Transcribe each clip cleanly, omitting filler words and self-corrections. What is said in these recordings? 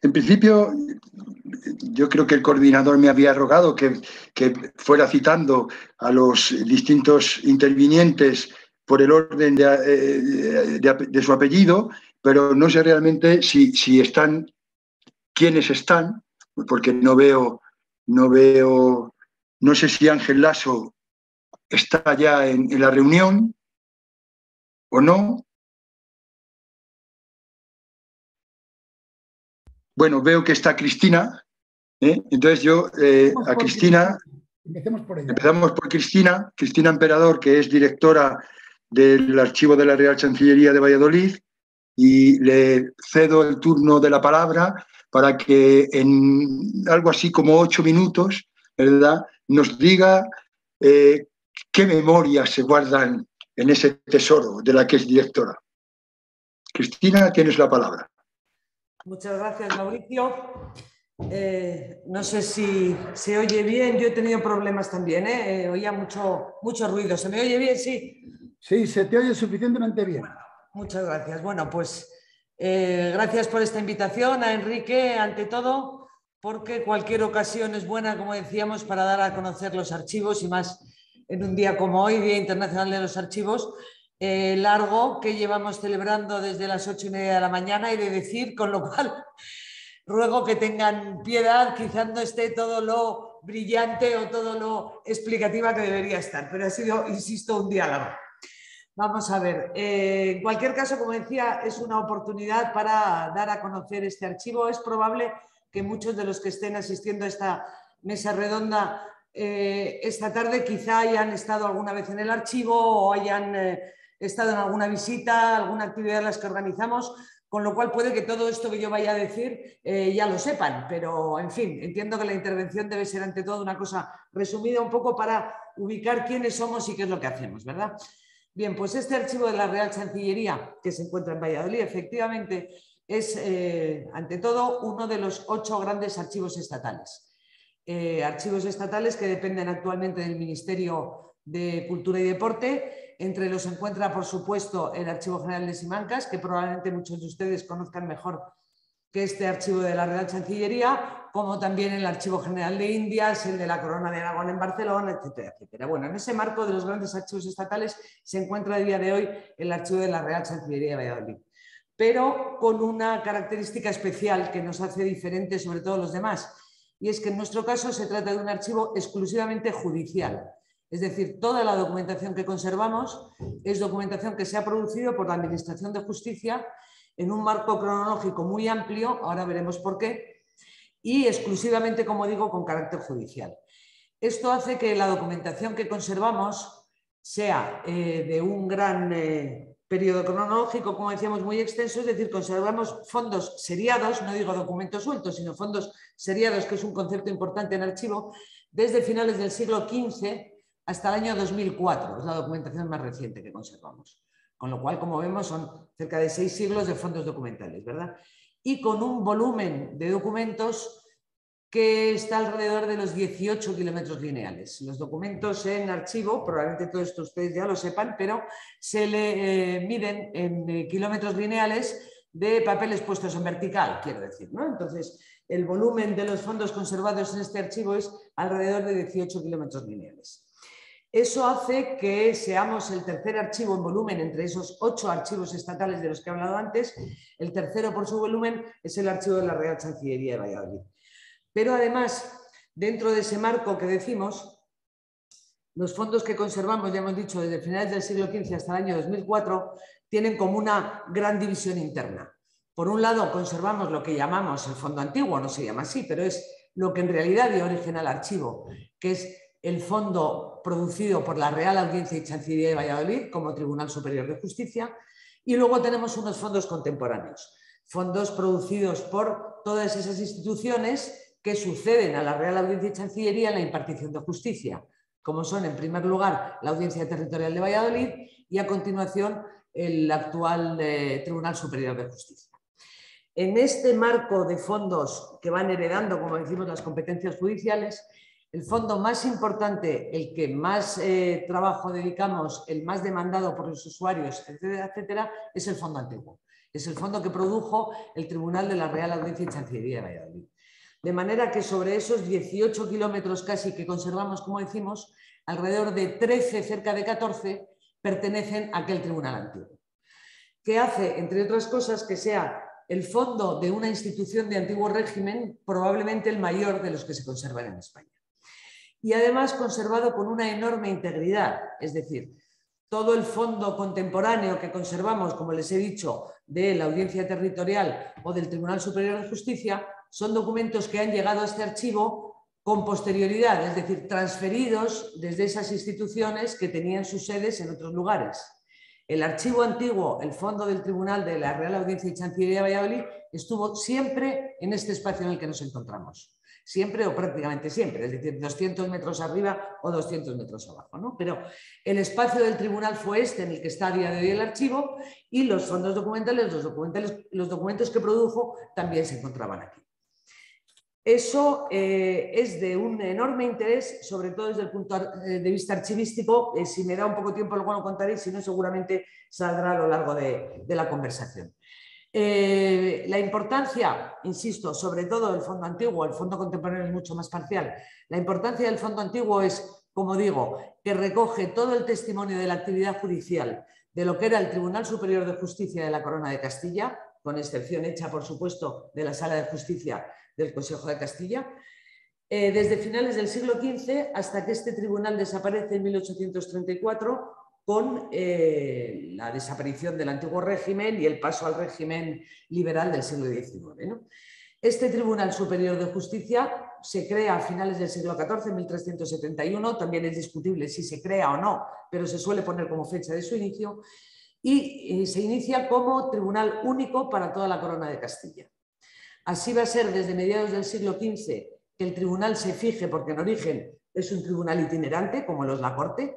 En principio, yo creo que el coordinador me había rogado que fuera citando a los distintos intervinientes por el orden de su apellido, pero no sé realmente si están, quiénes están, porque no sé si Ángel Lasso está ya en la reunión o no. Bueno, veo que está Cristina, entonces yo a Cristina, empecemos por ella. Empezamos por Cristina Emperador, que es directora del Archivo de la Real Chancillería de Valladolid, y le cedo el turno de la palabra para que en algo así como 8 minutos, ¿verdad?, nos diga qué memorias se guardan en ese tesoro de la que es directora. Cristina, tienes la palabra. Muchas gracias, Mauricio. No sé si se oye bien, yo he tenido problemas también, oía mucho ruido. ¿Se me oye bien? Sí. Sí, se te oye suficientemente bien. Bueno, muchas gracias. Bueno, pues gracias por esta invitación a Enrique, ante todo, porque cualquier ocasión es buena, como decíamos, para dar a conocer los archivos, y más en un día como hoy, Día Internacional de los Archivos, largo, que llevamos celebrando desde las 8:30 de la mañana, y de decir, con lo cual ruego que tengan piedad, quizás no esté todo lo brillante o todo lo explicativa que debería estar, pero ha sido, insisto, un día largo. Vamos a ver, en cualquier caso, como decía, es una oportunidad para dar a conocer este archivo. Es probable que muchos de los que estén asistiendo a esta mesa redonda esta tarde quizá hayan estado alguna vez en el archivo o hayan estado en alguna visita, alguna actividad de las que organizamos, con lo cual puede que todo esto que yo vaya a decir ya lo sepan, pero en fin, entiendo que la intervención debe ser ante todo una cosa resumida un poco para ubicar quiénes somos y qué es lo que hacemos, ¿verdad? Bien, pues este archivo de la Real Chancillería, que se encuentra en Valladolid, efectivamente, es ante todo uno de los 8 grandes archivos estatales. Archivos estatales que dependen actualmente del Ministerio de Cultura y Deporte. Entre los se encuentra, por supuesto, el Archivo General de Simancas, que probablemente muchos de ustedes conozcan mejor que este archivo de la Real Chancillería, como también el Archivo General de Indias, el de la Corona de Aragón en Barcelona, etcétera, etcétera. Bueno, en ese marco de los grandes archivos estatales se encuentra a día de hoy el archivo de la Real Chancillería de Valladolid, pero con una característica especial que nos hace diferentes sobre todos los demás, y es que en nuestro caso se trata de un archivo exclusivamente judicial. Es decir, toda la documentación que conservamos es documentación que se ha producido por la Administración de Justicia en un marco cronológico muy amplio, ahora veremos por qué, y exclusivamente, como digo, con carácter judicial. Esto hace que la documentación que conservamos sea de un gran periodo cronológico, como decíamos, muy extenso, es decir, conservamos fondos seriados, no digo documentos sueltos, sino fondos seriados, que es un concepto importante en archivo, desde finales del siglo XV hasta el año 2004, es la documentación más reciente que conservamos. Con lo cual, como vemos, son cerca de 6 siglos de fondos documentales, ¿verdad? Y con un volumen de documentos que está alrededor de los 18 kilómetros lineales. Los documentos en archivo, probablemente todo esto ustedes ya lo sepan, pero se le miden en kilómetros lineales de papeles puestos en vertical, quiero decir, ¿no? Entonces, el volumen de los fondos conservados en este archivo es alrededor de 18 kilómetros lineales. Eso hace que seamos el tercer archivo en volumen entre esos 8 archivos estatales de los que he hablado antes. El tercero por su volumen es el archivo de la Real Chancillería de Valladolid. Pero además, dentro de ese marco que decimos, los fondos que conservamos, ya hemos dicho, desde finales del siglo XV hasta el año 2004, tienen como una gran división interna. Por un lado, conservamos lo que llamamos el fondo antiguo, no se llama así, pero es lo que en realidad dio origen al archivo, que es el fondo producido por la Real Audiencia y Chancillería de Valladolid como Tribunal Superior de Justicia, y luego tenemos unos fondos contemporáneos, fondos producidos por todas esas instituciones que suceden a la Real Audiencia y Chancillería en la impartición de justicia, como son, en primer lugar, la Audiencia Territorial de Valladolid y, a continuación, el actual Tribunal Superior de Justicia. En este marco de fondos que van heredando, como decimos, las competencias judiciales, el fondo más importante, el que más trabajo dedicamos, el más demandado por los usuarios, etcétera, etcétera, es el fondo antiguo. Es el fondo que produjo el Tribunal de la Real Audiencia y Chancillería de Valladolid. De manera que sobre esos 18 kilómetros casi que conservamos, como decimos, alrededor de 13, cerca de 14, pertenecen a aquel tribunal antiguo, que hace, entre otras cosas, que sea el fondo de una institución de antiguo régimen probablemente el mayor de los que se conservan en España. Y además conservado con una enorme integridad, es decir, todo el fondo contemporáneo que conservamos, como les he dicho, de la Audiencia Territorial o del Tribunal Superior de Justicia, son documentos que han llegado a este archivo con posterioridad, es decir, transferidos desde esas instituciones que tenían sus sedes en otros lugares. El archivo antiguo, el fondo del Tribunal de la Real Audiencia y Chancillería de Valladolid, estuvo siempre en este espacio en el que nos encontramos. Siempre o prácticamente siempre, es decir, 200 metros arriba o 200 metros abajo, ¿no? Pero el espacio del tribunal fue este en el que está a día de hoy el archivo, y los fondos documentales, los documentos que produjo también se encontraban aquí. Eso es de un enorme interés, sobre todo desde el punto de vista archivístico. Si me da un poco de tiempo luego lo contaré, si no seguramente saldrá a lo largo de la conversación. La importancia, insisto, sobre todo del fondo antiguo, el fondo contemporáneo es mucho más parcial. La importancia del fondo antiguo es, como digo, que recoge todo el testimonio de la actividad judicial de lo que era el Tribunal Superior de Justicia de la Corona de Castilla, con excepción hecha, por supuesto, de la Sala de Justicia del Consejo de Castilla, desde finales del siglo XV hasta que este tribunal desaparece en 1834 con la desaparición del antiguo régimen y el paso al régimen liberal del siglo XIX, ¿no? Este Tribunal Superior de Justicia se crea a finales del siglo XIV, en 1371, también es discutible si se crea o no, pero se suele poner como fecha de su inicio, y se inicia como tribunal único para toda la Corona de Castilla. Así va a ser desde mediados del siglo XV que el tribunal se fije, porque en origen es un tribunal itinerante, como lo es la Corte.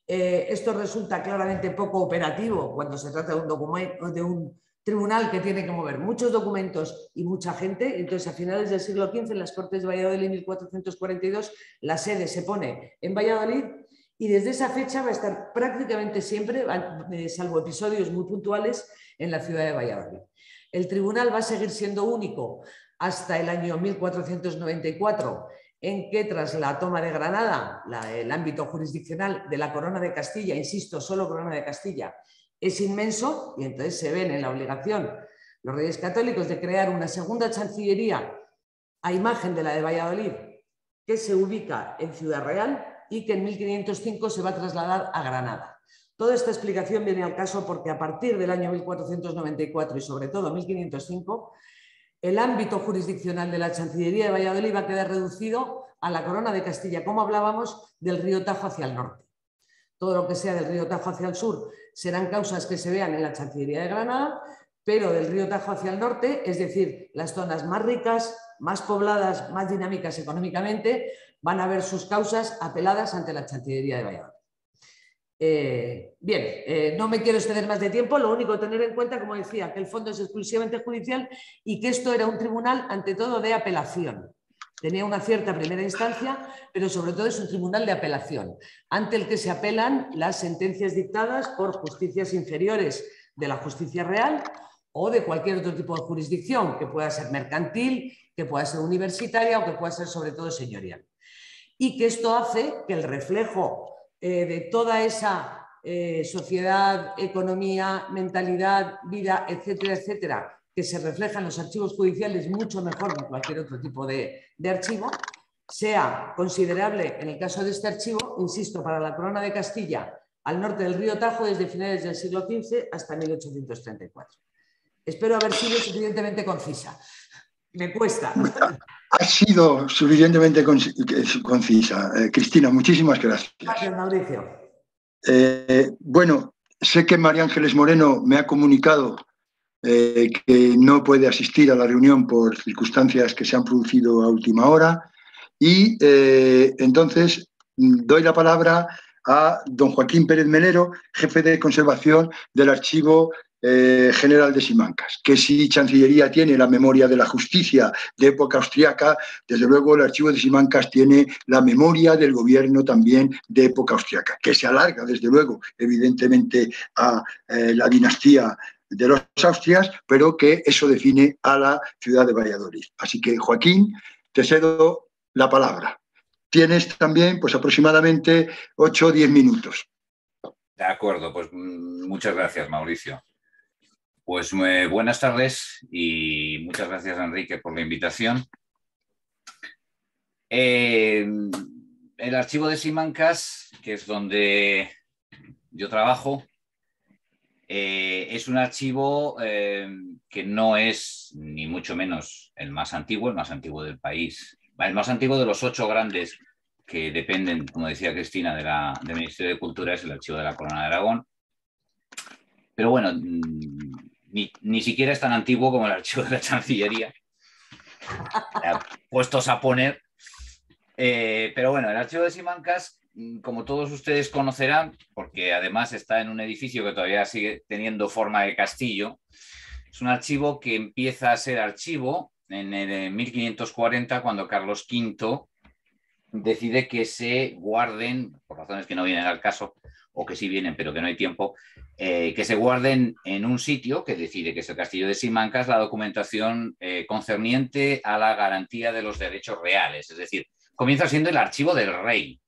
Esto resulta claramente poco operativo cuando se trata de un tribunal que tiene que mover muchos documentos y mucha gente. Entonces, a finales del siglo XV, en las Cortes de Valladolid, en 1442, la sede se pone en Valladolid, y desde esa fecha va a estar prácticamente siempre, salvo episodios muy puntuales, en la ciudad de Valladolid. El tribunal va a seguir siendo único hasta el año 1494, en que tras la toma de Granada, el ámbito jurisdiccional de la Corona de Castilla, insisto, solo Corona de Castilla, es inmenso, y entonces se ven en la obligación los Reyes Católicos de crear una segunda chancillería a imagen de la de Valladolid, que se ubica en Ciudad Real y que en 1505 se va a trasladar a Granada. Toda esta explicación viene al caso porque a partir del año 1494 y sobre todo 1505, el ámbito jurisdiccional de la Chancillería de Valladolid va a quedar reducido a la Corona de Castilla, como hablábamos, del río Tajo hacia el norte. Todo lo que sea del río Tajo hacia el sur serán causas que se vean en la Chancillería de Granada, pero del río Tajo hacia el norte, es decir, las zonas más ricas, más pobladas, más dinámicas económicamente, van a ver sus causas apeladas ante la Chancillería de Valladolid. No me quiero exceder más de tiempo, lo único tener en cuenta, como decía, que el fondo es exclusivamente judicial y que esto era un tribunal ante todo de apelación. Tenía una cierta primera instancia, pero sobre todo es un tribunal de apelación, ante el que se apelan las sentencias dictadas por justicias inferiores de la justicia real o de cualquier otro tipo de jurisdicción, que pueda ser mercantil, que pueda ser universitaria o que pueda ser sobre todo señorial. Y que esto hace que el reflejo de toda esa sociedad, economía, mentalidad, vida, etcétera, etcétera, que se refleja en los archivos judiciales mucho mejor que cualquier otro tipo de archivo, sea considerable en el caso de este archivo, insisto, para la Corona de Castilla, al norte del río Tajo, desde finales del siglo XV hasta 1834. Espero haber sido suficientemente concisa. Me cuesta. Ha sido suficientemente concisa. Cristina, muchísimas gracias. Gracias, Mauricio. Bueno, sé que María Ángeles Moreno me ha comunicado que no puede asistir a la reunión por circunstancias que se han producido a última hora, y entonces doy la palabra a don Joaquín Pérez Melero, jefe de conservación del Archivo General de Simancas, que si Chancillería tiene la memoria de la justicia de época austriaca, desde luego el Archivo de Simancas tiene la memoria del gobierno también de época austriaca, que se alarga desde luego evidentemente a la dinastía de los Austrias, pero que eso define a la ciudad de Valladolid. Así que, Joaquín, te cedo la palabra. Tienes también pues aproximadamente 8 o 10 minutos. De acuerdo, pues muchas gracias, Mauricio. Pues buenas tardes y muchas gracias, Enrique, por la invitación. El archivo de Simancas, que es donde yo trabajo, es un archivo que no es ni mucho menos el más antiguo del país, el más antiguo de los 8 grandes que dependen, como decía Cristina, del Ministerio de Cultura, es el archivo de la Corona de Aragón. Pero bueno, ni siquiera es tan antiguo como el archivo de la Chancillería, puestos a poner. Pero bueno, el archivo de Simancas, como todos ustedes conocerán, porque además está en un edificio que todavía sigue teniendo forma de castillo, es un archivo que empieza a ser archivo en el 1540, cuando Carlos V decide que se guarden, por razones que no vienen al caso, o que sí vienen, pero que no hay tiempo, que se guarden en un sitio que decide que es el castillo de Simancas la documentación concerniente a la garantía de los derechos reales. Es decir, comienza siendo el archivo del rey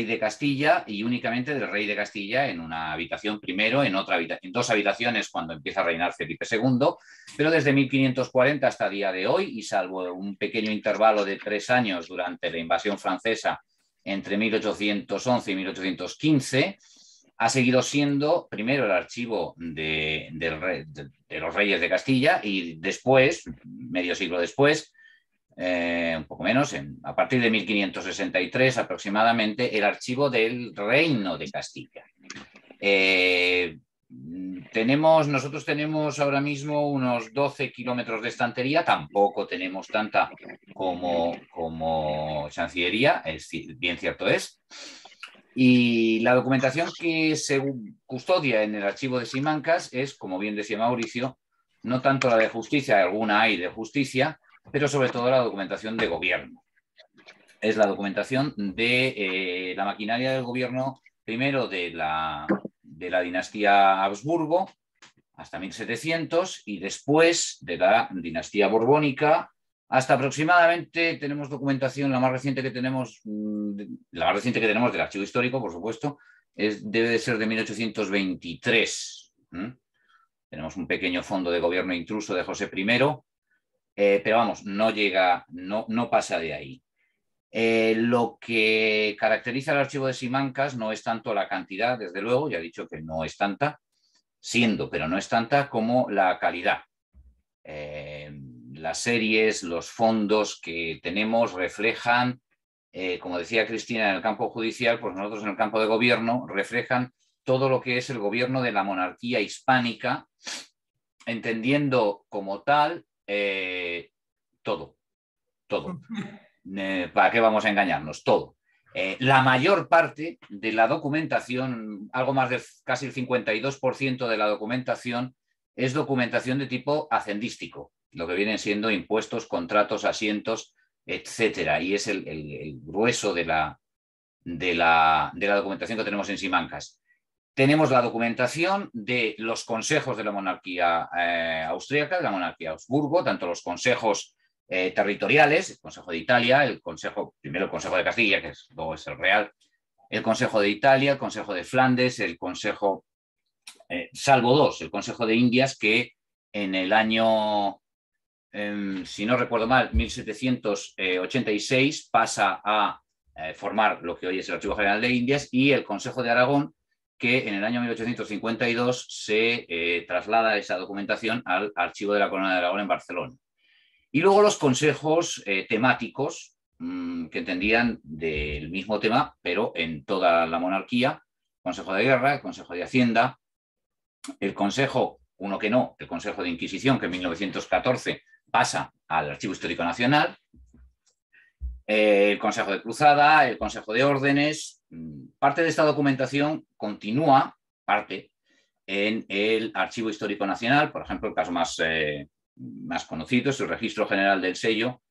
de Castilla, y únicamente del rey de Castilla, en una habitación primero, en 2 habitaciones cuando empieza a reinar Felipe II, pero desde 1540 hasta el día de hoy, y salvo un pequeño intervalo de 3 años durante la invasión francesa entre 1811 y 1815, ha seguido siendo primero el archivo de los reyes de Castilla, y después, medio siglo después, un poco menos, a partir de 1563 aproximadamente, el archivo del Reino de Castilla. Nosotros tenemos ahora mismo unos 12 kilómetros de estantería, tampoco tenemos tanta como Chancillería, bien cierto es. Y la documentación que se custodia en el archivo de Simancas es, como bien decía Mauricio, no tanto la de justicia, alguna hay de justicia, pero sobre todo la documentación de gobierno. Es la documentación de la maquinaria del gobierno, primero de la dinastía Habsburgo hasta 1700, y después de la dinastía borbónica hasta aproximadamente, tenemos documentación, la más reciente que tenemos del archivo histórico, por supuesto, debe de ser de 1823. Tenemos un pequeño fondo de gobierno intruso de José I, pero vamos, no pasa de ahí. Lo que caracteriza el archivo de Simancas no es tanto la cantidad, desde luego, ya he dicho que no es tanta, pero no es tanta como la calidad. Las series, los fondos que tenemos reflejan, como decía Cristina, en el campo judicial, pues nosotros en el campo de gobierno reflejan todo lo que es el gobierno de la monarquía hispánica, entendiendo como tal todo. ¿Para qué vamos a engañarnos? Todo. La mayor parte de la documentación, algo más de casi el 52% de la documentación, es documentación de tipo hacendístico, lo que vienen siendo impuestos, contratos, asientos, etcétera. Y es el grueso de la documentación que tenemos en Simancas. Tenemos la documentación de los consejos de la monarquía austríaca, de la monarquía Habsburgo, tanto los consejos territoriales, el Consejo de Italia, primero el Consejo de Castilla, que luego es el Real, el Consejo de Italia, el Consejo de Flandes, el Consejo, salvo 2, el Consejo de Indias, que en el año, si no recuerdo mal, 1786 pasa a formar lo que hoy es el Archivo General de Indias, y el Consejo de Aragón, que en el año 1852 se traslada esa documentación al Archivo de la Corona de Aragón en Barcelona. Y luego los consejos temáticos que entendían del mismo tema, pero en toda la monarquía: Consejo de Guerra, el Consejo de Hacienda, el Consejo, el Consejo de Inquisición, que en 1914 pasa al Archivo Histórico Nacional, el Consejo de Cruzada, el Consejo de Órdenes. Parte de esta documentación continúa, en el Archivo Histórico Nacional. Por ejemplo, el caso más conocido es el Registro General del Sello,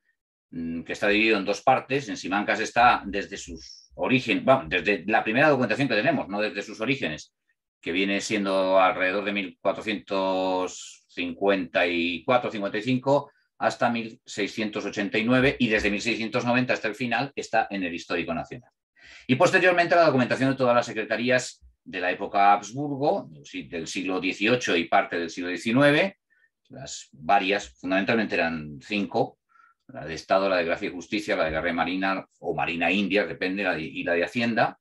que está dividido en 2 partes. En Simancas está desde sus orígenes, desde la primera documentación que tenemos, no desde sus orígenes, que viene siendo alrededor de 1454-55 hasta 1689, y desde 1690 hasta el final está en el Histórico Nacional. Y posteriormente la documentación de todas las secretarías de la época Habsburgo, del siglo XVIII y parte del siglo XIX, las varias, fundamentalmente eran 5, la de Estado, la de Gracia y Justicia, la de Guerra y Marina o Marina India, depende, y la de Hacienda.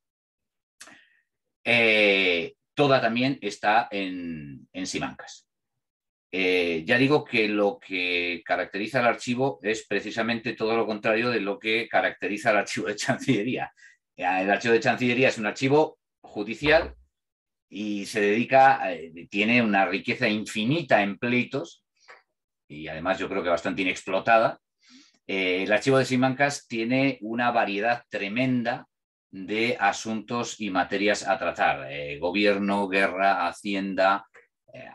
Toda también está en Simancas. Ya digo que lo que caracteriza al archivo es precisamente todo lo contrario de lo que caracteriza al archivo de Chancillería. El archivo de Chancillería es un archivo judicial y se dedica, tiene una riqueza infinita en pleitos y además yo creo que bastante inexplotada. El archivo de Simancas tiene una variedad tremenda de asuntos y materias a tratar, gobierno, guerra, hacienda,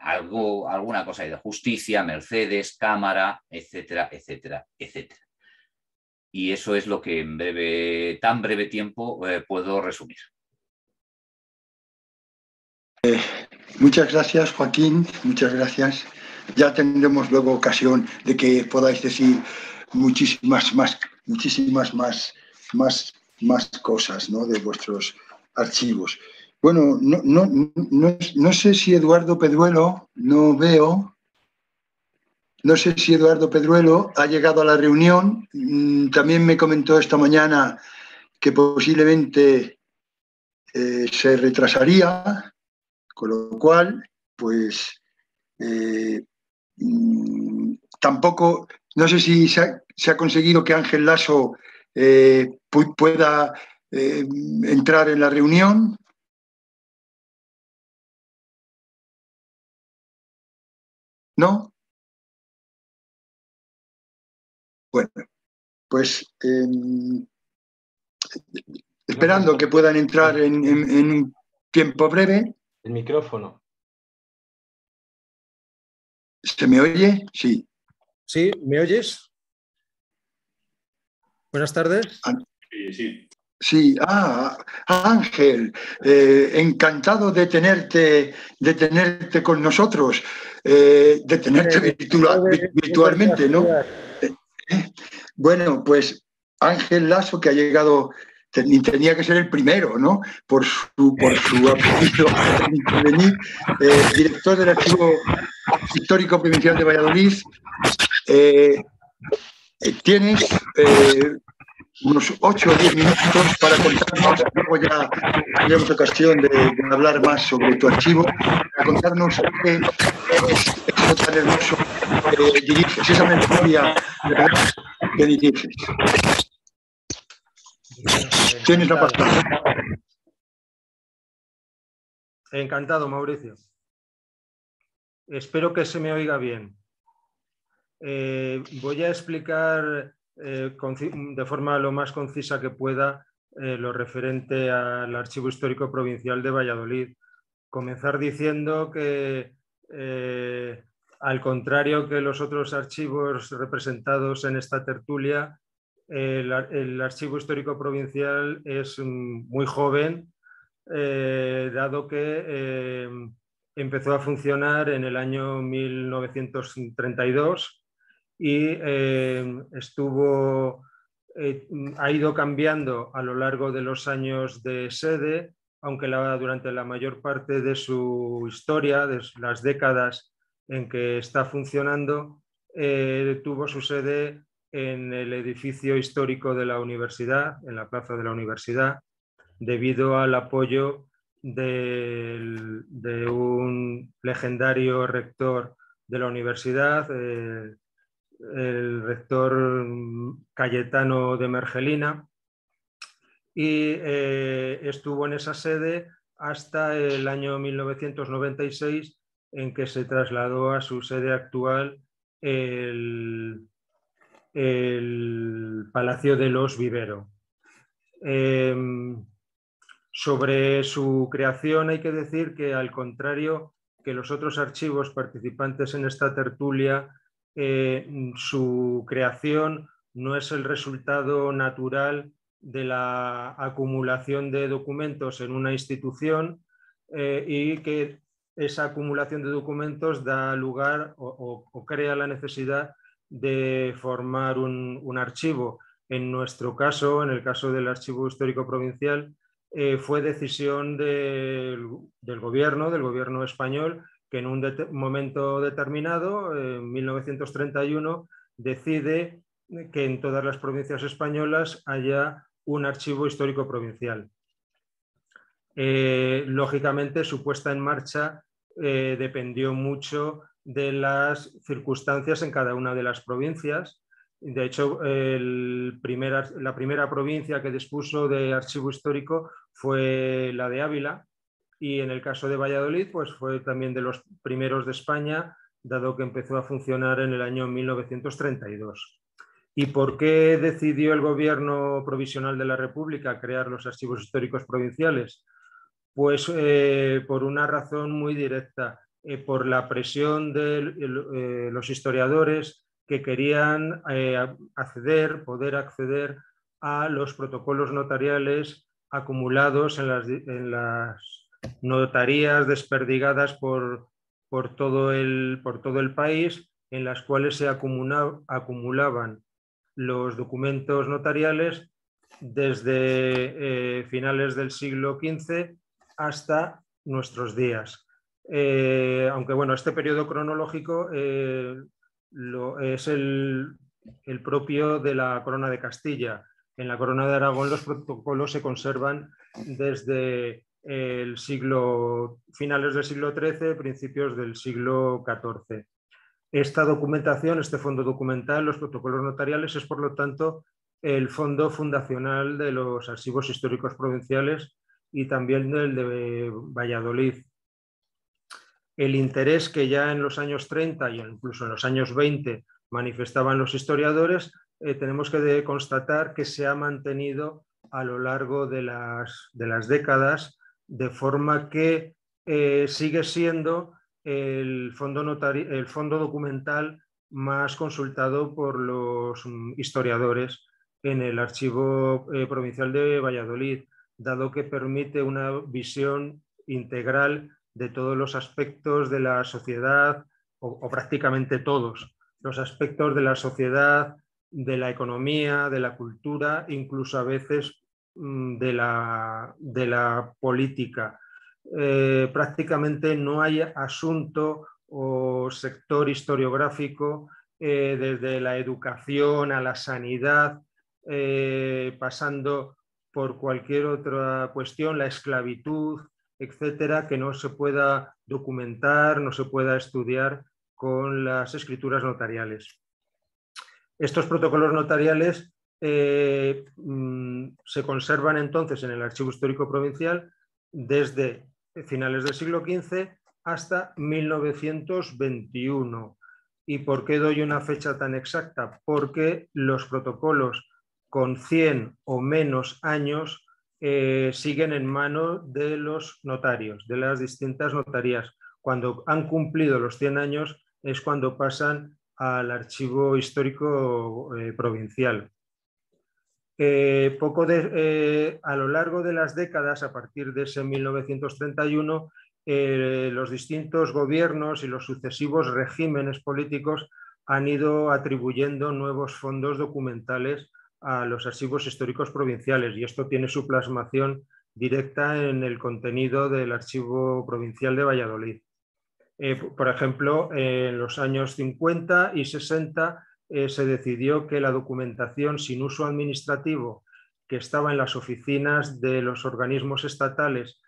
alguna cosa de justicia, mercedes, cámara, etcétera, etcétera, etcétera. Y eso es lo que en tan breve tiempo puedo resumir. Muchas gracias, Joaquín, muchas gracias. Ya tendremos luego ocasión de que podáis decir muchísimas más cosas, ¿no?, de vuestros archivos. Bueno, no sé si Eduardo Pedruelo, no veo, no sé si Eduardo Pedruelo ha llegado a la reunión. También me comentó esta mañana que posiblemente se retrasaría, con lo cual, pues tampoco, no sé si se ha conseguido que Ángel Laso pueda entrar en la reunión. ¿No? Bueno, pues esperando que puedan entrar en un tiempo breve. El micrófono. ¿Se me oye? Sí. ¿Sí? ¿Me oyes? Buenas tardes. Sí. Sí, Ángel, encantado de tenerte con nosotros, de tenerte virtualmente, ¿no? Bueno, pues Ángel Laso, que ha llegado, tenía que ser el primero, ¿no?, por su apellido, director del Archivo Histórico Provincial de Valladolid. Tienes unos 8 o 10 minutos para contarnos, luego ya tendremos ocasión de hablar más sobre tu archivo, para contarnos qué es eso tan hermoso que diriges, esa memoria que diriges. Tienes la palabra. Encantado, Mauricio. Espero que se me oiga bien. Voy a explicar de forma lo más concisa que pueda lo referente al Archivo Histórico Provincial de Valladolid. Comenzar diciendo que, al contrario que los otros archivos representados en esta tertulia, el Archivo Histórico Provincial es muy joven, dado que empezó a funcionar en el año 1932 y ha ido cambiando a lo largo de los años de sede, aunque durante la mayor parte de su historia, de las décadas en que está funcionando, tuvo su sede en el edificio histórico de la universidad, en la plaza de la universidad, debido al apoyo de un legendario rector de la universidad, el rector Cayetano de Mergelina, y estuvo en esa sede hasta el año 1996, en que se trasladó a su sede actual, el Palacio de los Vivero. Sobre su creación hay que decir que, al contrario que los otros archivos participantes en esta tertulia, su creación no es el resultado natural de la acumulación de documentos en una institución, y que esa acumulación de documentos da lugar o crea la necesidad de formar un archivo. En nuestro caso, en el caso del Archivo Histórico Provincial, fue decisión del gobierno español, que en un momento determinado, en 1931, decide que en todas las provincias españolas haya un archivo histórico provincial. Lógicamente, su puesta en marcha dependió mucho de las circunstancias en cada una de las provincias. De hecho, la primera provincia que dispuso de archivo histórico fue la de Ávila, y en el caso de Valladolid, pues fue también de los primeros de España, dado que empezó a funcionar en el año 1932. ¿Y por qué decidió el Gobierno Provisional de la República crear los archivos históricos provinciales? Pues por una razón muy directa, por la presión de los historiadores que querían poder acceder a los protocolos notariales acumulados en las notarías desperdigadas por todo el país, en las cuales se acumulaban los documentos notariales desde finales del siglo XV hasta nuestros días. Aunque bueno, este periodo cronológico es el propio de la Corona de Castilla. En la Corona de Aragón los protocolos se conservan desde finales del siglo XIII, principios del siglo XIV. Esta documentación, este fondo documental, los protocolos notariales, es por lo tanto el fondo fundacional de los archivos históricos provinciales y también del de Valladolid. El interés que ya en los años 30 y incluso en los años 20 manifestaban los historiadores, tenemos que constatar que se ha mantenido a lo largo de las décadas, de forma que sigue siendo el fondo documental más consultado por los historiadores en el Archivo Provincial de Valladolid, dado que permite una visión integral de todos los aspectos de la sociedad, o prácticamente todos los aspectos de la sociedad, de la economía, de la cultura, incluso a veces de la política. Prácticamente no hay asunto o sector historiográfico, desde la educación a la sanidad, pasando por cualquier otra cuestión, la esclavitud, etcétera, que no se pueda documentar, no se pueda estudiar con las escrituras notariales. Estos protocolos notariales se conservan entonces en el Archivo Histórico Provincial desde finales del siglo XV hasta 1921. ¿Y por qué doy una fecha tan exacta? Porque los protocolos con 100 o menos años siguen en manos de los notarios, de las distintas notarías. Cuando han cumplido los 100 años es cuando pasan al Archivo Histórico Provincial. A lo largo de las décadas, a partir de ese 1931, los distintos gobiernos y los sucesivos regímenes políticos han ido atribuyendo nuevos fondos documentales a los archivos históricos provinciales, y esto tiene su plasmación directa en el contenido del Archivo Provincial de Valladolid. Por ejemplo, en los años 50 y 60 se decidió que la documentación sin uso administrativo que estaba en las oficinas de los organismos estatales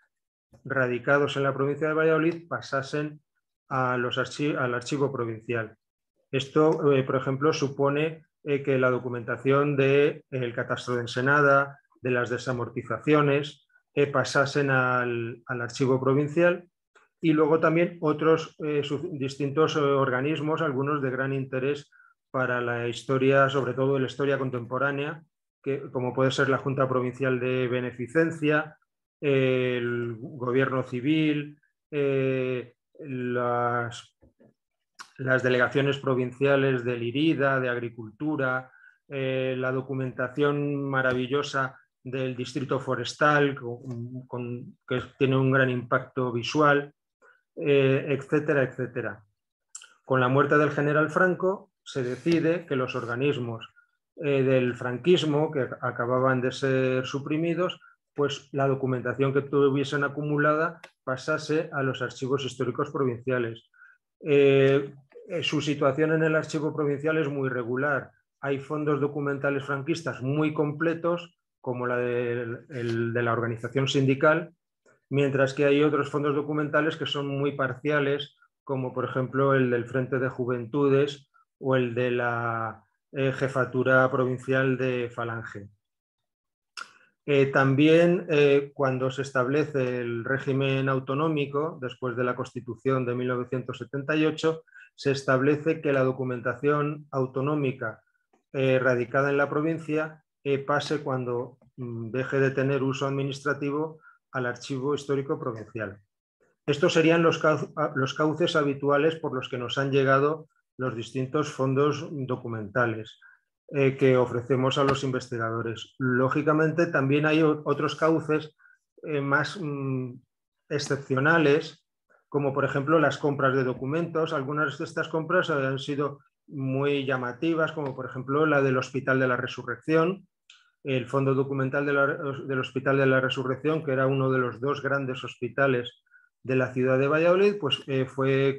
radicados en la provincia de Valladolid pasasen al archivo provincial. Esto, por ejemplo, supone que la documentación del catastro de Ensenada, de las desamortizaciones, pasasen al archivo provincial, y luego también otros distintos organismos, algunos de gran interés para la historia, sobre todo la historia contemporánea, como puede ser la Junta Provincial de Beneficencia, el Gobierno Civil, las delegaciones provinciales del IRIDA, de Agricultura, la documentación maravillosa del distrito forestal, que tiene un gran impacto visual, etcétera, etcétera. Con la muerte del general Franco se decide que los organismos del franquismo, que acababan de ser suprimidos, pues la documentación que tuviesen acumulada pasase a los archivos históricos provinciales. Su situación en el archivo provincial es muy regular. Hay fondos documentales franquistas muy completos, como la de la organización sindical, mientras que hay otros fondos documentales que son muy parciales, como por ejemplo el del Frente de Juventudes o el de la Jefatura Provincial de Falange. También cuando se establece el régimen autonómico, después de la Constitución de 1978, se establece que la documentación autonómica radicada en la provincia pase, cuando deje de tener uso administrativo, al Archivo Histórico Provincial. Estos serían los cauces habituales por los que nos han llegado los distintos fondos documentales que ofrecemos a los investigadores. Lógicamente, también hay otros cauces más excepcionales, como por ejemplo las compras de documentos. Algunas de estas compras han sido muy llamativas, como por ejemplo la del Hospital de la Resurrección, el fondo documental del Hospital de la Resurrección, que era uno de los dos grandes hospitales de la ciudad de Valladolid, pues fue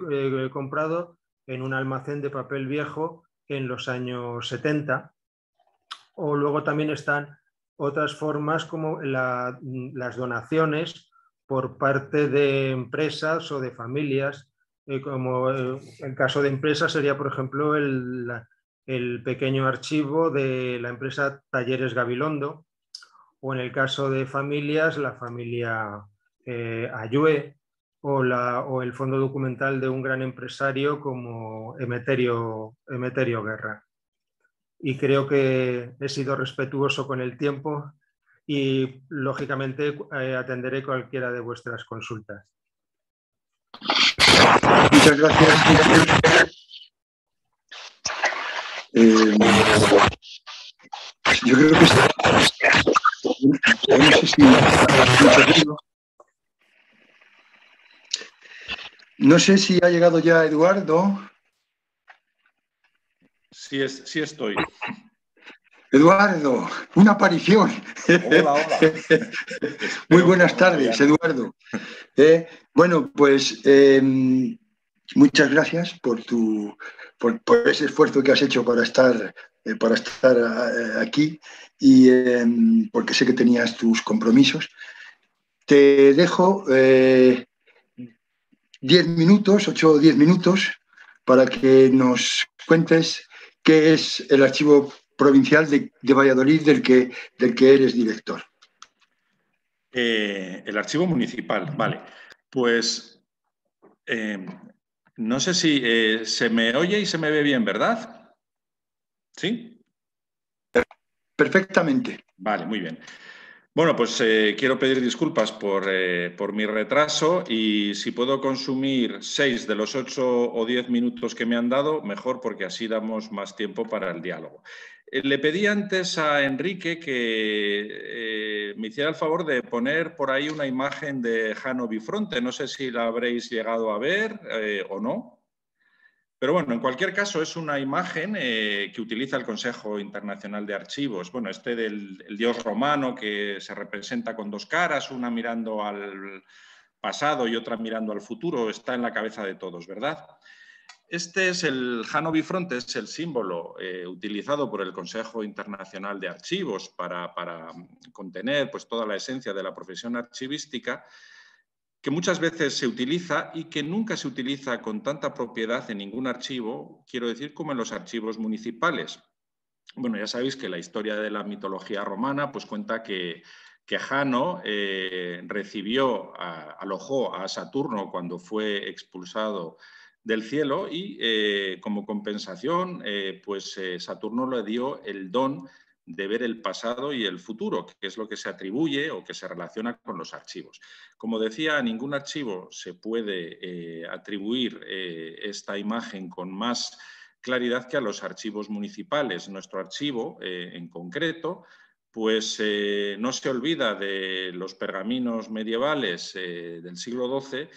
comprado en un almacén de papel viejo en los años 70. O luego también están otras formas, como las donaciones por parte de empresas o de familias, como el caso de empresas sería, por ejemplo, el pequeño archivo de la empresa Talleres Gabilondo, o en el caso de familias, la familia Ayue, o el fondo documental de un gran empresario como Emeterio Guerra. Y creo que he sido respetuoso con el tiempo y, lógicamente, atenderé cualquiera de vuestras consultas. Muchas gracias. Yo creo que no sé si... No sé si ha llegado ya Eduardo. Sí estoy. Eduardo, una aparición. Hola, hola. Muy buenas tardes, Eduardo. Bueno, pues muchas gracias por ese esfuerzo que has hecho para estar aquí, y porque sé que tenías tus compromisos. Te dejo 10 minutos, 8 o 10 minutos, para que nos cuentes qué es el Archivo Provincial de Valladolid del que eres director. El Archivo Municipal, vale. Pues no sé si se me oye y se me ve bien, ¿verdad? ¿Sí? Perfectamente. Vale, muy bien. Bueno, pues quiero pedir disculpas por mi retraso, y si puedo consumir 6 de los 8 o 10 minutos que me han dado, mejor, porque así damos más tiempo para el diálogo. Le pedí antes a Enrique que me hiciera el favor de poner por ahí una imagen de Jano Bifronte. No sé si la habréis llegado a ver o no. Pero bueno, en cualquier caso, es una imagen que utiliza el Consejo Internacional de Archivos. Bueno, del dios romano, que se representa con dos caras, una mirando al pasado y otra mirando al futuro, está en la cabeza de todos, ¿verdad? Este es el Jano Bifronte, es el símbolo utilizado por el Consejo Internacional de Archivos para contener, pues, toda la esencia de la profesión archivística, que muchas veces se utiliza y que nunca se utiliza con tanta propiedad en ningún archivo, quiero decir, como en los archivos municipales. Bueno, ya sabéis que la historia de la mitología romana pues cuenta que Jano alojó a Saturno cuando fue expulsado del cielo, y como compensación pues Saturno le dio el don de ver el pasado y el futuro, que es lo que se atribuye o que se relaciona con los archivos. Como decía, a ningún archivo se puede atribuir esta imagen con más claridad que a los archivos municipales. Nuestro archivo, en concreto, pues no se olvida de los pergaminos medievales del siglo XII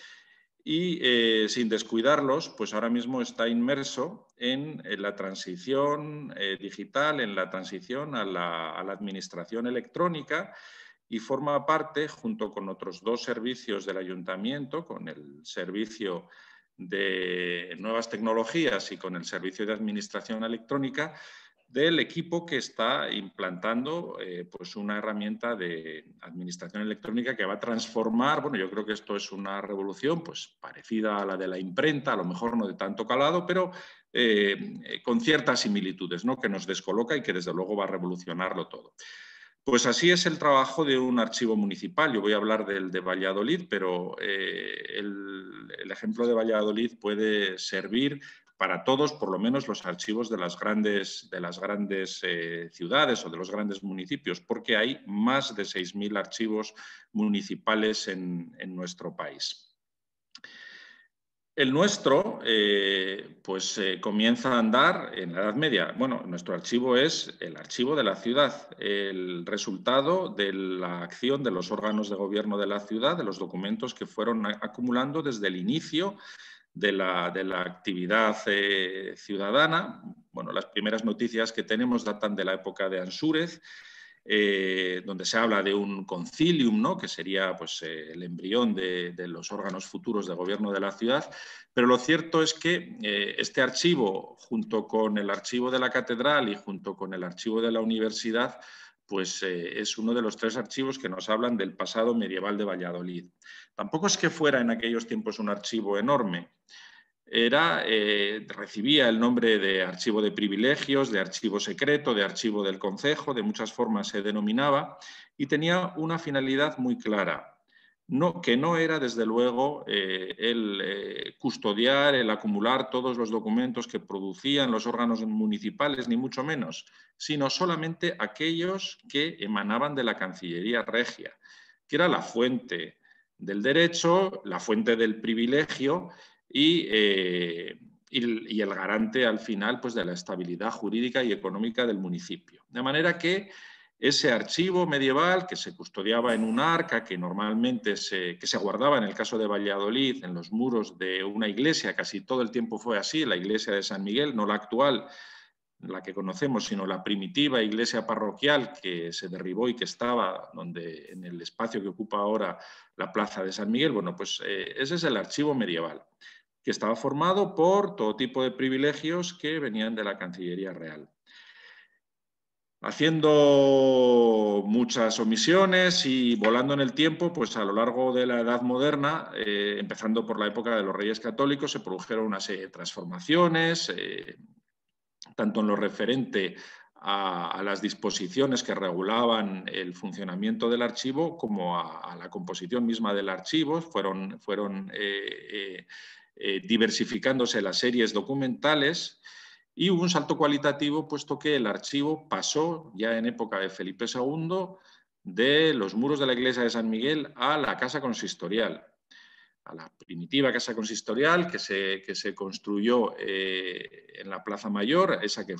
y sin descuidarlos, pues ahora mismo está inmerso en la transición digital, en la transición a la administración electrónica, y forma parte, junto con otros 2 servicios del ayuntamiento, con el servicio de nuevas tecnologías y con el servicio de administración electrónica, del equipo que está implantando pues una herramienta de administración electrónica que va a transformar, bueno, yo creo que esto es una revolución pues parecida a la de la imprenta, a lo mejor no de tanto calado, pero con ciertas similitudes, ¿no?, que nos descoloca y que desde luego va a revolucionarlo todo. Pues así es el trabajo de un archivo municipal. Yo voy a hablar del de Valladolid, pero el ejemplo de Valladolid puede servir para todos, por lo menos los archivos de las grandes ciudades o de los grandes municipios, porque hay más de 6.000 archivos municipales en nuestro país. El nuestro comienza a andar en la Edad Media. Bueno, nuestro archivo es el archivo de la ciudad, el resultado de la acción de los órganos de gobierno de la ciudad, de los documentos que fueron acumulando desde el inicio de la actividad ciudadana. Bueno, las primeras noticias que tenemos datan de la época de Ansúrez, donde se habla de un concilium, ¿no?, que sería pues, el embrión de los órganos futuros de gobierno de la ciudad, pero lo cierto es que este archivo, junto con el archivo de la catedral y junto con el archivo de la universidad, pues es uno de los 3 archivos que nos hablan del pasado medieval de Valladolid. Tampoco es que fuera en aquellos tiempos un archivo enorme. Recibía el nombre de archivo de privilegios, de archivo secreto, de archivo del concejo, de muchas formas se denominaba, y tenía una finalidad muy clara, que no era desde luego el custodiar, el acumular todos los documentos que producían los órganos municipales, ni mucho menos, sino solamente aquellos que emanaban de la Cancillería Regia, que era la fuente del derecho, la fuente del privilegio, y el garante al final pues, de la estabilidad jurídica y económica del municipio. De manera que ese archivo medieval que se custodiaba en un arca, que normalmente se guardaba en el caso de Valladolid en los muros de una iglesia, casi todo el tiempo fue así, la iglesia de San Miguel, no la actual, la que conocemos, sino la primitiva iglesia parroquial que se derribó y que estaba en el espacio que ocupa ahora la plaza de San Miguel. Bueno, pues ese es el archivo medieval, que estaba formado por todo tipo de privilegios que venían de la Cancillería Real. Haciendo muchas omisiones y volando en el tiempo, pues a lo largo de la Edad Moderna, empezando por la época de los Reyes Católicos, se produjeron una serie de transformaciones, tanto en lo referente a las disposiciones que regulaban el funcionamiento del archivo como a la composición misma del archivo. Fueron diversificándose las series documentales y hubo un salto cualitativo, puesto que el archivo pasó ya en época de Felipe II de los muros de la iglesia de San Miguel a la casa consistorial, a la primitiva casa consistorial que se construyó en la Plaza Mayor, esa que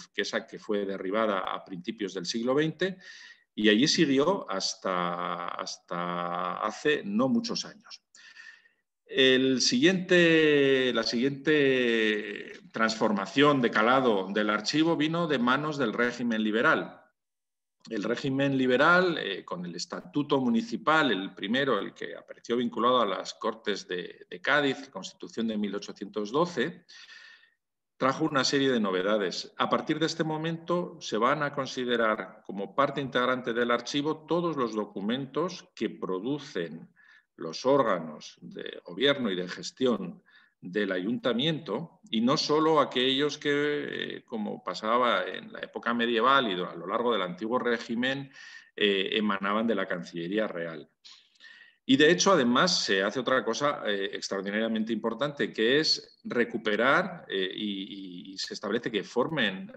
fue derribada a principios del siglo XX, y allí siguió hasta hace no muchos años. La siguiente transformación de calado del archivo vino de manos del régimen liberal. El régimen liberal, con el Estatuto Municipal, el primero, el que apareció vinculado a las Cortes de Cádiz, Constitución de 1812, trajo una serie de novedades. A partir de este momento se van a considerar como parte integrante del archivo todos los documentos que producen los órganos de gobierno y de gestión del ayuntamiento, y no solo aquellos que, como pasaba en la época medieval y a lo largo del antiguo régimen, emanaban de la Cancillería Real. Y de hecho, además, se hace otra cosa extraordinariamente importante, que es recuperar y se establece que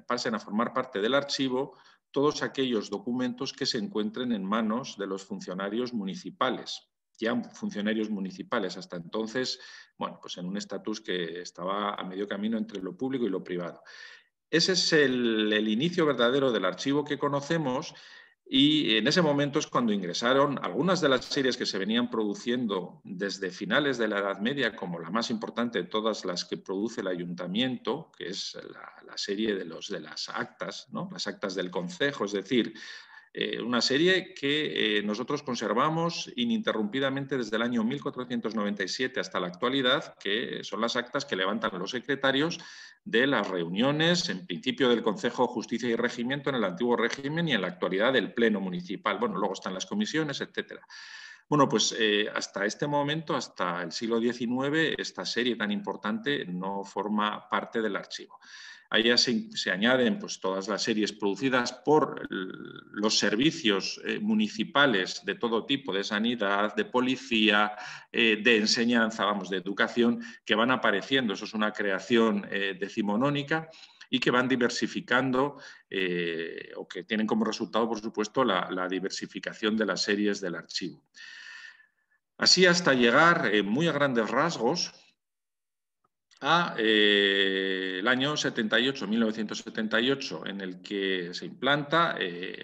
pasen a formar parte del archivo todos aquellos documentos que se encuentren en manos de los funcionarios municipales. Ya funcionarios municipales hasta entonces, bueno, pues en un estatus que estaba a medio camino entre lo público y lo privado. Ese es el inicio verdadero del archivo que conocemos, Y en ese momento es cuando ingresaron algunas de las series que se venían produciendo desde finales de la Edad Media, como la más importante de todas las que produce el ayuntamiento, que es la serie de las actas, ¿no? Las actas del concejo, es decir, una serie que nosotros conservamos ininterrumpidamente desde el año 1497 hasta la actualidad, que son las actas que levantan los secretarios de las reuniones, en principio del Concejo de Justicia y Regimiento en el antiguo régimen y en la actualidad del Pleno Municipal. Bueno, luego están las comisiones, etcétera. Bueno, pues hasta este momento, hasta el siglo XIX, esta serie tan importante no forma parte del archivo. A ella se añaden pues, todas las series producidas por los servicios municipales de todo tipo, de sanidad, de policía, de enseñanza, vamos, de educación, que van apareciendo. Eso es una creación decimonónica y que van diversificando o que tienen como resultado, por supuesto, la diversificación de las series del archivo. Así hasta llegar, muy a grandes rasgos, el año 78, 1978, en el que se implanta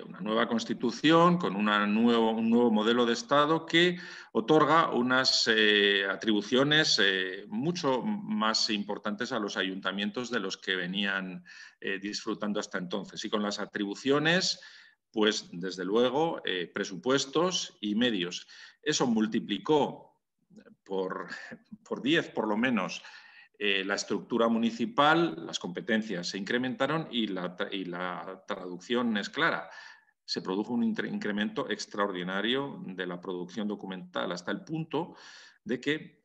una nueva Constitución con un nuevo modelo de Estado que otorga unas atribuciones mucho más importantes a los ayuntamientos de los que venían disfrutando hasta entonces. Y con las atribuciones, pues desde luego, presupuestos y medios. Eso multiplicó por 10 por lo menos la estructura municipal, las competencias se incrementaron y la traducción es clara. Se produjo un incremento extraordinario de la producción documental hasta el punto de que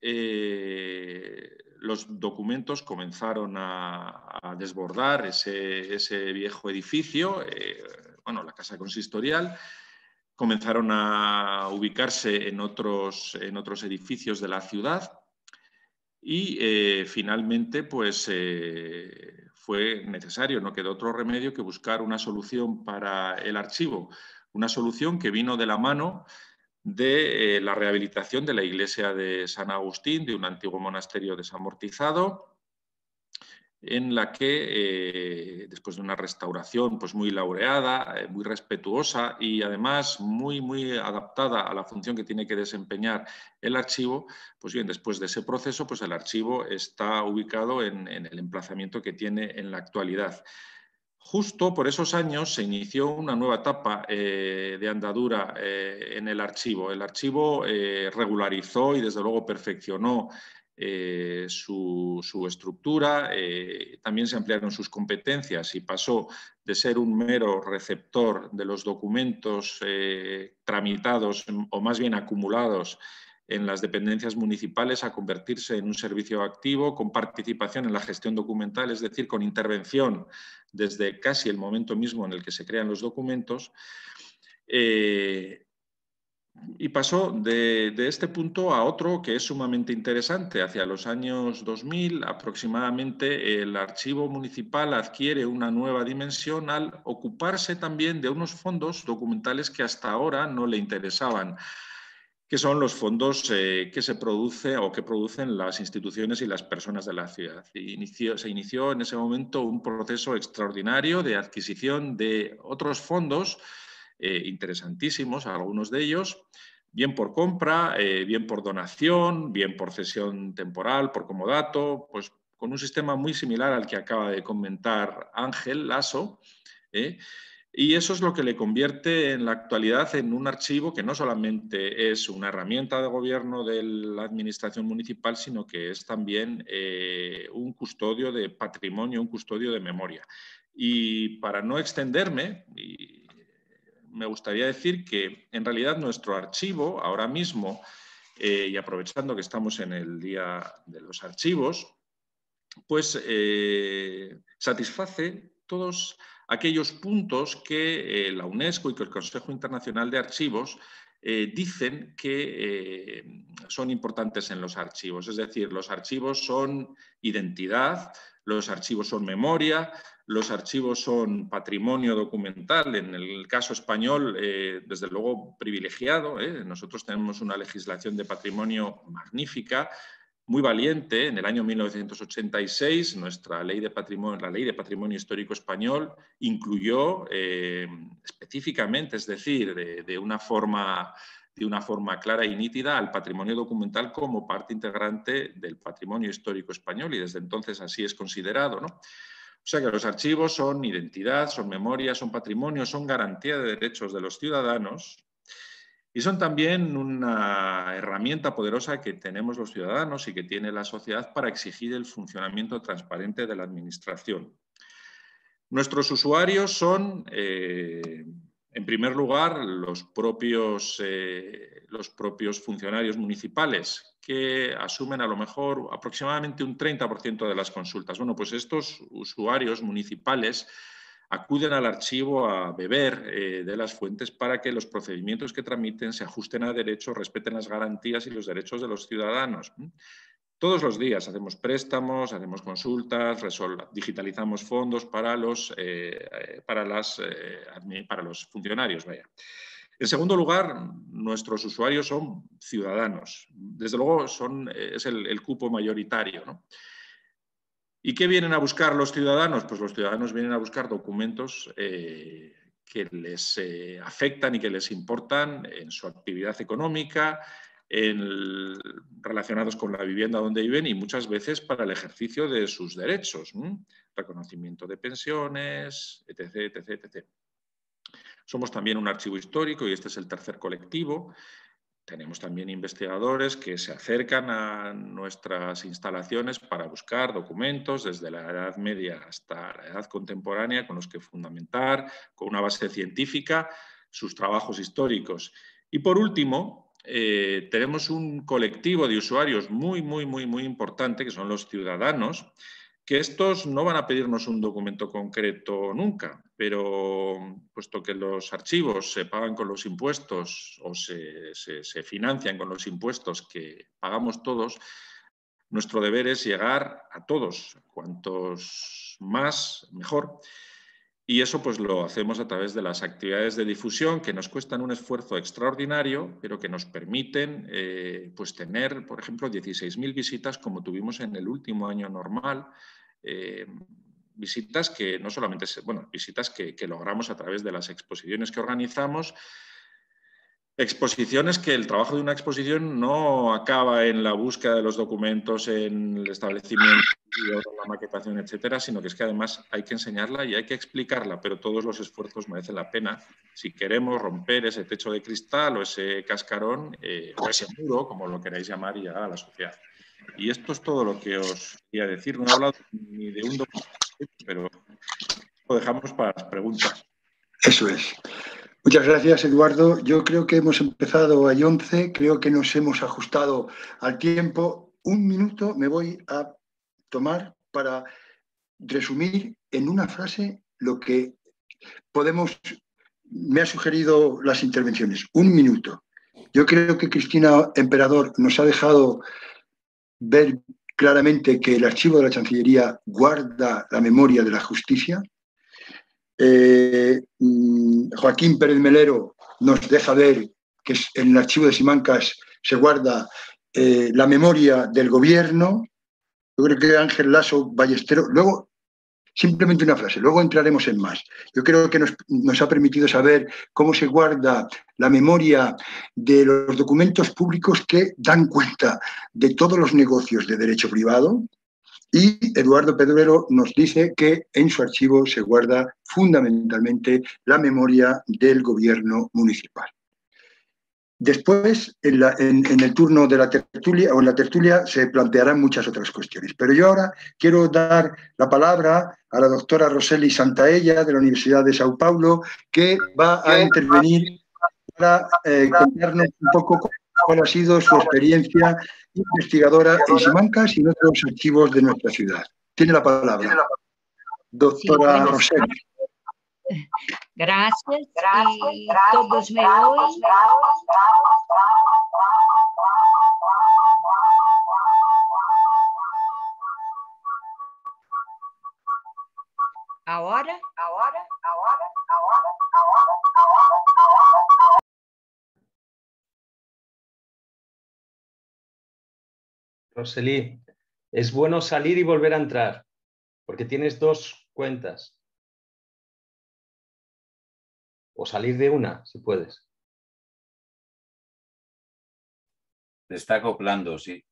los documentos comenzaron a desbordar ese viejo edificio, bueno, la Casa Consistorial. Comenzaron a ubicarse en otros edificios de la ciudad. Y finalmente, pues fue necesario, no quedó otro remedio que buscar una solución para el archivo, una solución que vino de la mano de la rehabilitación de la iglesia de San Agustín, de un antiguo monasterio desamortizado, en la que, después de una restauración pues muy laureada, muy respetuosa y además muy adaptada a la función que tiene que desempeñar el archivo, pues bien, después de ese proceso, pues el archivo está ubicado en el emplazamiento que tiene en la actualidad. Justo por esos años se inició una nueva etapa de andadura en el archivo. El archivo regularizó y desde luego perfeccionó su estructura, también se ampliaron sus competencias y pasó de ser un mero receptor de los documentos tramitados o más bien acumulados en las dependencias municipales a convertirse en un servicio activo con participación en la gestión documental, es decir, con intervención desde casi el momento mismo en el que se crean los documentos. Y pasó de este punto a otro que es sumamente interesante. Hacia los años 2000 aproximadamente el archivo municipal adquiere una nueva dimensión al ocuparse también de unos fondos documentales que hasta ahora no le interesaban, que son los fondos que se produce o que producen las instituciones y las personas de la ciudad. Se inició en ese momento un proceso extraordinario de adquisición de otros fondos interesantísimos, algunos de ellos, bien por compra, bien por donación, bien por cesión temporal, por comodato, pues con un sistema muy similar al que acaba de comentar Ángel Lasso, y eso es lo que le convierte en la actualidad en un archivo que no solamente es una herramienta de gobierno de la administración municipal, sino que es también un custodio de patrimonio, un custodio de memoria. Y para no extenderme, me gustaría decir que en realidad nuestro archivo ahora mismo, y aprovechando que estamos en el Día de los Archivos, pues satisface todos aquellos puntos que la UNESCO y que el Consejo Internacional de Archivos dicen que son importantes en los archivos. Es decir, los archivos son identidad, los archivos son memoria, los archivos son patrimonio documental. En el caso español, desde luego privilegiado. Nosotros tenemos una legislación de patrimonio magnífica, muy valiente. En el año 1986, nuestra ley de patrimonio, la Ley de Patrimonio Histórico Español, incluyó específicamente, es decir, de una forma clara y nítida al patrimonio documental como parte integrante del patrimonio histórico español, y desde entonces así es considerado, ¿no? O sea que los archivos son identidad, son memoria, son patrimonio, son garantía de derechos de los ciudadanos y son también una herramienta poderosa que tenemos los ciudadanos y que tiene la sociedad para exigir el funcionamiento transparente de la administración. Nuestros usuarios son, en primer lugar, los propios funcionarios municipales, que asumen a lo mejor aproximadamente un 30% de las consultas. Bueno, pues estos usuarios municipales acuden al archivo a beber de las fuentes para que los procedimientos que tramiten se ajusten a derecho, respeten las garantías y los derechos de los ciudadanos. Todos los días hacemos préstamos, hacemos consultas, digitalizamos fondos para los funcionarios. Vaya. En segundo lugar, nuestros usuarios son ciudadanos. Desde luego es el cupo mayoritario, ¿no? ¿Y qué vienen a buscar los ciudadanos? Pues los ciudadanos vienen a buscar documentos que les afectan y que les importan en su actividad económica, relacionados con la vivienda donde viven y muchas veces para el ejercicio de sus derechos, reconocimiento de pensiones, etc., etc., etc. Somos también un archivo histórico y este es el tercer colectivo. Tenemos también investigadores que se acercan a nuestras instalaciones para buscar documentos desde la Edad Media hasta la Edad Contemporánea con los que fundamentar, con una base científica, sus trabajos históricos. Y por último, tenemos un colectivo de usuarios muy importante, que son los ciudadanos, que estos no van a pedirnos un documento concreto nunca, pero puesto que los archivos se pagan con los impuestos o se financian con los impuestos que pagamos todos, nuestro deber es llegar a todos, cuantos más, mejor. Y eso pues lo hacemos a través de las actividades de difusión que nos cuestan un esfuerzo extraordinario, pero que nos permiten pues tener, por ejemplo, 16.000 visitas como tuvimos en el último año normal. Visitas que no solamente, visitas que logramos a través de las exposiciones que organizamos. Exposiciones que el trabajo de una exposición no acaba en la búsqueda de los documentos, en el establecimiento, la maquetación, etcétera, sino que es que además hay que enseñarla y hay que explicarla, pero todos los esfuerzos merecen la pena si queremos romper ese techo de cristal o ese cascarón o ese muro, como lo queráis llamar, y llegar a la sociedad. Y esto es todo lo que os quería decir. No he hablado ni de un documento, pero lo dejamos para las preguntas. Eso es. Muchas gracias, Eduardo. Yo creo que hemos empezado a 11, creo que nos hemos ajustado al tiempo. Un minuto me voy a tomar para resumir en una frase lo que me ha sugerido las intervenciones. Un minuto. Yo creo que Cristina Emperador nos ha dejado ver claramente que el archivo de la Chancillería guarda la memoria de la justicia. Joaquín Pérez Melero nos deja ver que en el archivo de Simancas se guarda la memoria del gobierno. Yo creo que Ángel Lasso Ballesteros, luego, simplemente una frase, luego entraremos en más. Yo creo que nos ha permitido saber cómo se guarda la memoria de los documentos públicos que dan cuenta de todos los negocios de derecho privado. Y Eduardo Pedrero nos dice que en su archivo se guarda fundamentalmente la memoria del gobierno municipal. Después, en el turno de la tertulia, o en la tertulia, se plantearán muchas otras cuestiones. Pero yo ahora quiero dar la palabra a la doctora Roseli Santaella, de la Universidad de Sao Paulo, que va a intervenir para contarnos un poco cuál ha sido su experiencia investigadora en Simancas y en otros archivos de nuestra ciudad. Tiene la palabra, doctora Roseli. Gracias. ¿Y todos me oyen? ¿Ahora? Roseli, es bueno salir y volver a entrar, porque tienes dos cuentas. o salir de una, si puedes. Se está acoplando, sí.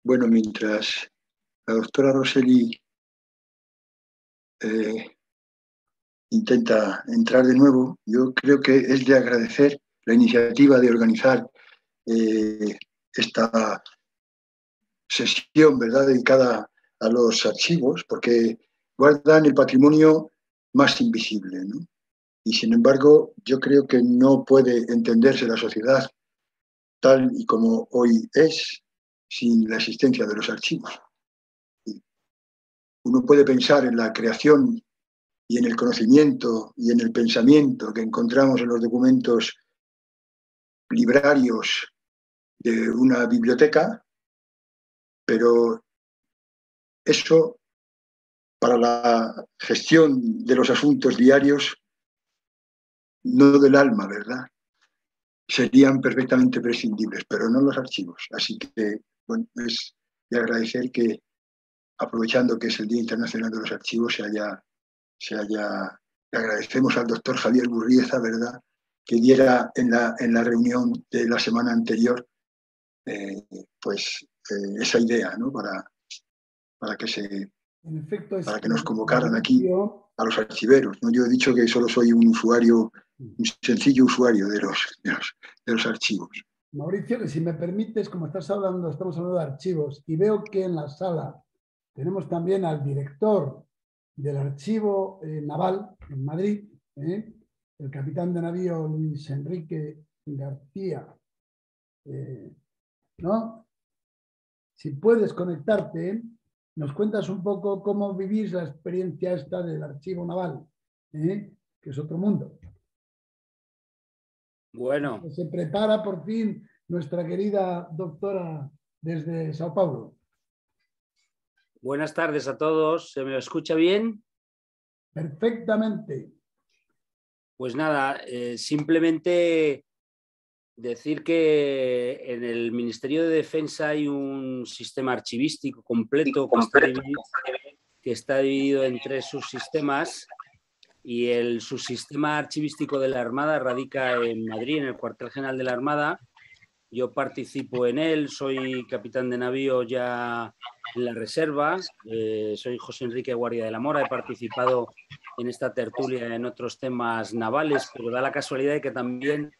Bueno, mientras la doctora Rosselli intenta entrar de nuevo, yo creo que es de agradecer la iniciativa de organizar esta sesión, ¿verdad?, dedicada a los archivos, porque guardan el patrimonio más invisible, ¿no? Y sin embargo, yo creo que no puede entenderse la sociedad tal y como hoy es sin la existencia de los archivos. Uno puede pensar en la creación y en el conocimiento y en el pensamiento que encontramos en los documentos librarios de una biblioteca, pero eso, para la gestión de los asuntos diarios, no del alma, ¿verdad?, serían perfectamente prescindibles, pero no los archivos. Así que, bueno, es de agradecer que, aprovechando que es el Día Internacional de los Archivos, le agradecemos al doctor Javier Burrieza, ¿verdad?, que diera en la reunión de la semana anterior esa idea, ¿no?, para que nos convocaran aquí a los archiveros, ¿no? Yo he dicho que solo soy un sencillo usuario de los archivos. Mauricio, que si me permites, como estamos hablando de archivos, y veo que en la sala tenemos también al director del Archivo Naval en Madrid, el capitán de navío Luis Enrique García, ¿no? Si puedes conectarte, nos cuentas un poco cómo vivís la experiencia esta del Archivo Naval, que es otro mundo. Bueno. Se prepara por fin nuestra querida doctora desde Sao Paulo. Buenas tardes a todos. ¿Se me escucha bien? Perfectamente. Pues nada, simplemente decir que en el Ministerio de Defensa hay un sistema archivístico completo que está dividido en 3 subsistemas, y el subsistema archivístico de la Armada radica en Madrid, en el cuartel general de la Armada. Yo participo en él, soy capitán de navío ya en la reserva, soy José Enrique Guardia de la Mora, he participado en esta tertulia en otros temas navales, pero da la casualidad de que también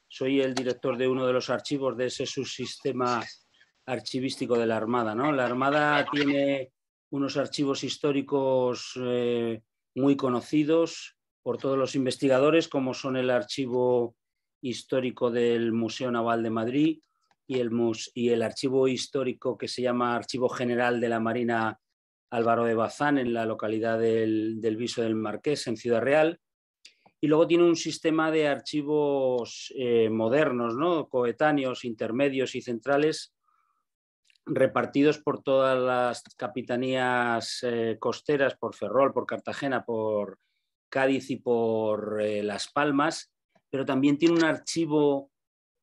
soy el director de uno de los archivos de ese subsistema archivístico de la Armada, ¿no? La Armada tiene unos archivos históricos muy conocidos por todos los investigadores, como son el Archivo Histórico del Museo Naval de Madrid y el archivo histórico que se llama Archivo General de la Marina Álvaro de Bazán, en la localidad del Viso del Marqués, en Ciudad Real. Y luego tiene un sistema de archivos modernos, ¿no?, coetáneos, intermedios y centrales, repartidos por todas las capitanías costeras, por Ferrol, por Cartagena, por Cádiz y por Las Palmas, pero también tiene un archivo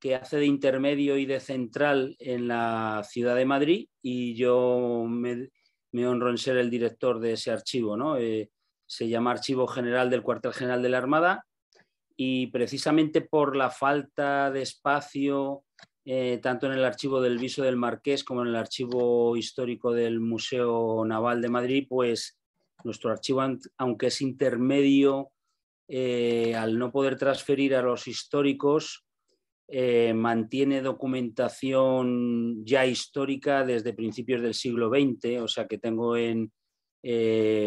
que hace de intermedio y de central en la ciudad de Madrid, y yo me honro en ser el director de ese archivo, ¿no? Se llama Archivo General del Cuartel General de la Armada, y precisamente por la falta de espacio, tanto en el archivo del Viso del Marqués como en el archivo histórico del Museo Naval de Madrid, pues nuestro archivo, aunque es intermedio, al no poder transferir a los históricos, mantiene documentación ya histórica desde principios del siglo XX, o sea que tengo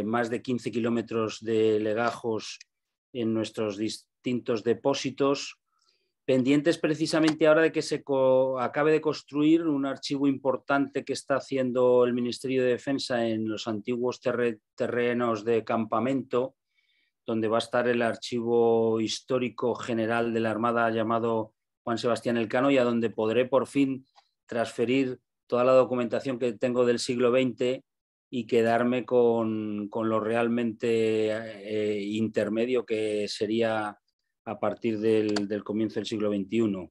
más de 15 kilómetros de legajos en nuestros distintos depósitos, pendientes precisamente ahora de que se acabe de construir un archivo importante que está haciendo el Ministerio de Defensa en los antiguos terrenos de campamento, donde va a estar el archivo histórico general de la Armada llamado Juan Sebastián Elcano, y a donde podré por fin transferir toda la documentación que tengo del siglo XX y quedarme con lo realmente intermedio, que sería a partir del comienzo del siglo XXI.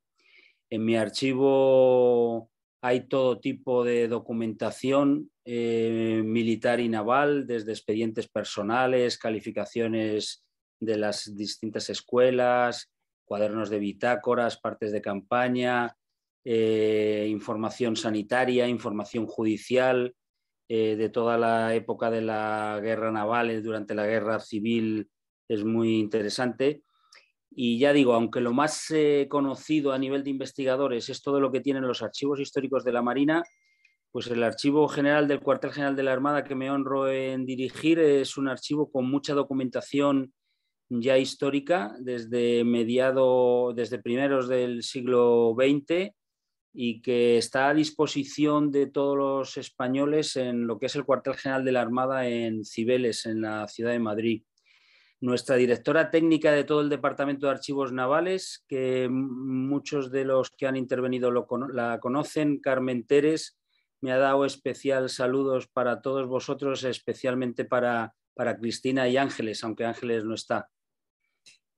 En mi archivo hay todo tipo de documentación militar y naval, desde expedientes personales, calificaciones de las distintas escuelas, cuadernos de bitácoras, partes de campaña, información sanitaria, información judicial, de toda la época de la guerra naval durante la guerra civil. Es muy interesante. Y ya digo, aunque lo más conocido a nivel de investigadores es todo lo que tienen los archivos históricos de la Marina, pues el Archivo General del Cuartel General de la Armada, que me honro en dirigir, es un archivo con mucha documentación ya histórica desde primeros del siglo XX, y que está a disposición de todos los españoles en lo que es el Cuartel General de la Armada en Cibeles, en la ciudad de Madrid. Nuestra directora técnica de todo el Departamento de Archivos Navales, que muchos de los que han intervenido la conocen, Carmen Teres, me ha dado especial saludos para todos vosotros, especialmente para Cristina y Ángeles, aunque Ángeles no está.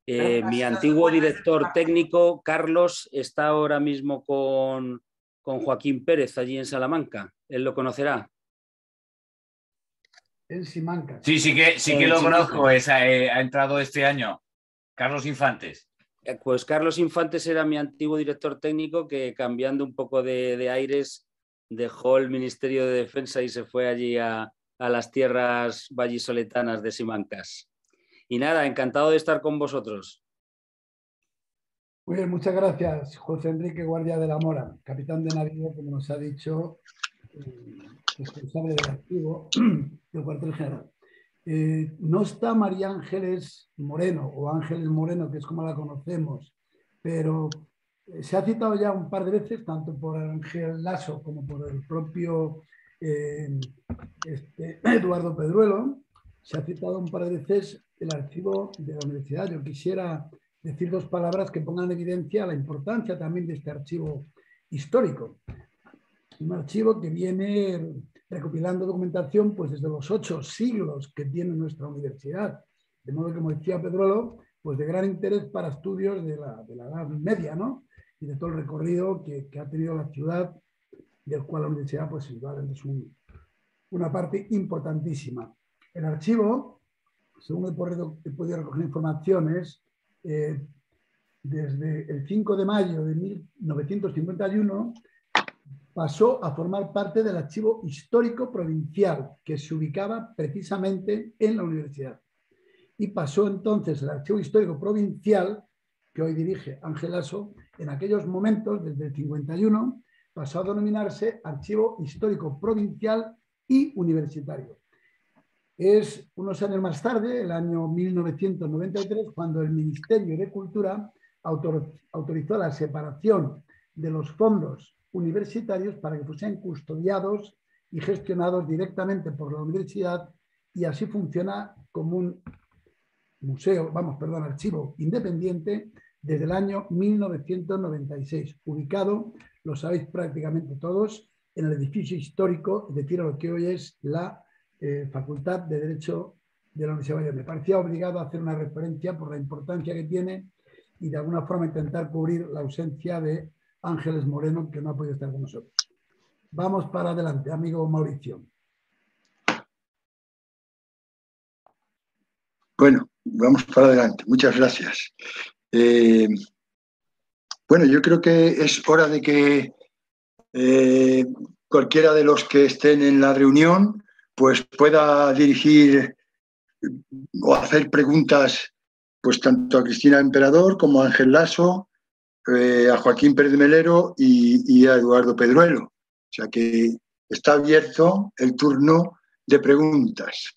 Mi antiguo director técnico, Carlos, está ahora mismo con Joaquín Pérez allí en Salamanca. Él lo conocerá. En Simancas. Sí que lo conozco. Ha entrado este año. Carlos Infantes. Pues Carlos Infantes era mi antiguo director técnico, que cambiando un poco de aires dejó el Ministerio de Defensa y se fue allí a las tierras vallisoletanas de Simancas. Y nada, encantado de estar con vosotros. Muy bien, muchas gracias, José Enrique Guardia de la Mora, capitán de navío, como nos ha dicho, responsable del archivo del cuartel general. No está María Ángeles Moreno, o Ángeles Moreno, que es como la conocemos, pero se ha citado ya un par de veces, tanto por Ángel Lasso como por el propio Eduardo Pedruelo. Se ha citado un par de veces el archivo de la universidad. Yo quisiera decir dos palabras que pongan en evidencia la importancia también de este archivo histórico. Un archivo que viene recopilando documentación pues desde los 8 siglos que tiene nuestra universidad. De modo que, como decía Pedruelo, pues de gran interés para estudios de la Edad Media, ¿no? Y de todo el recorrido que ha tenido la ciudad, del cual la universidad pues indudablemente es una parte importantísima. El archivo, según he podido recoger informaciones, desde el 5 de mayo de 1951 pasó a formar parte del Archivo Histórico Provincial, que se ubicaba precisamente en la universidad. Y pasó entonces el Archivo Histórico Provincial, que hoy dirige Ángel Lasso, en aquellos momentos, desde el 51, pasó a denominarse Archivo Histórico Provincial y Universitario. Es unos años más tarde, el año 1993, cuando el Ministerio de Cultura autorizó la separación de los fondos universitarios para que fuesen custodiados y gestionados directamente por la universidad, y así funciona como un archivo independiente desde el año 1996, ubicado, lo sabéis prácticamente todos, en el edificio histórico, es decir, a lo que hoy es la Facultad de Derecho de la Universidad de Valladolid. Me parecía obligado a hacer una referencia por la importancia que tiene y de alguna forma intentar cubrir la ausencia de Ángeles Moreno, que no ha podido estar con nosotros. Vamos para adelante, amigo Mauricio. Bueno, vamos para adelante. Muchas gracias. Bueno, yo creo que es hora de que cualquiera de los que estén en la reunión pues pueda dirigir o hacer preguntas pues tanto a Cristina Emperador como a Ángel Lasso, a Joaquín Pérez de Melero y a Eduardo Pedruelo. O sea que está abierto el turno de preguntas.